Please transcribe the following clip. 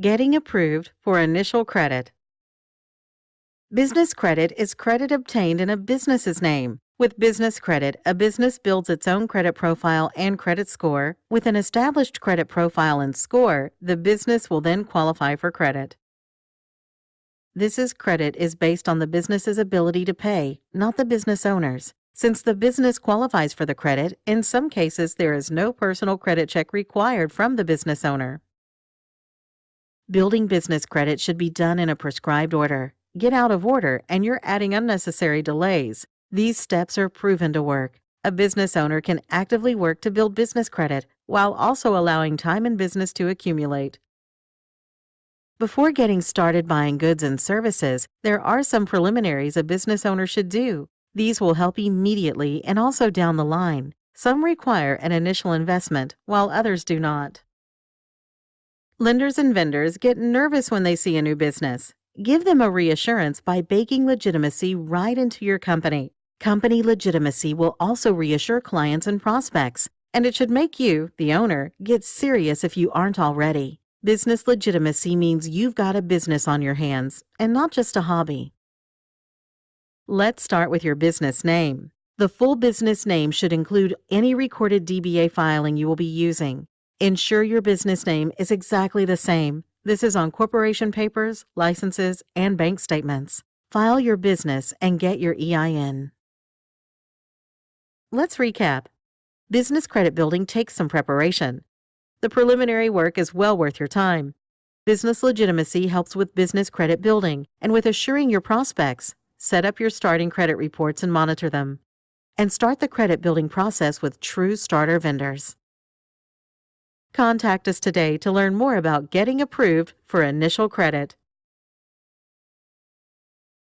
Getting approved for initial credit. Business credit is credit obtained in a business's name. With business credit, a business builds its own credit profile and credit score. With an established credit profile and score, the business will then qualify for credit. This credit is based on the business's ability to pay, not the business owner's. Since the business qualifies for the credit, in some cases there is no personal credit check required from the business owner. Building business credit should be done in a prescribed order. Get out of order and you're adding unnecessary delays. These steps are proven to work. A business owner can actively work to build business credit while also allowing time and business to accumulate. Before getting started buying goods and services, there are some preliminaries a business owner should do. These will help immediately and also down the line. Some require an initial investment, while others do not. Lenders and vendors get nervous when they see a new business. Give them a reassurance by baking legitimacy right into your company. Company legitimacy will also reassure clients and prospects, and it should make you, the owner, get serious if you aren't already. Business legitimacy means you've got a business on your hands, and not just a hobby. Let's start with your business name. The full business name should include any recorded DBA filing you will be using. Ensure your business name is exactly the same. This is on corporation papers, licenses, and bank statements. File your business and get your EIN. Let's recap. Business credit building takes some preparation. The preliminary work is well worth your time. Business legitimacy helps with business credit building and with assuring your prospects. Set up your starting credit reports and monitor them. And start the credit building process with true starter vendors. Contact us today to learn more about getting approved for initial credit.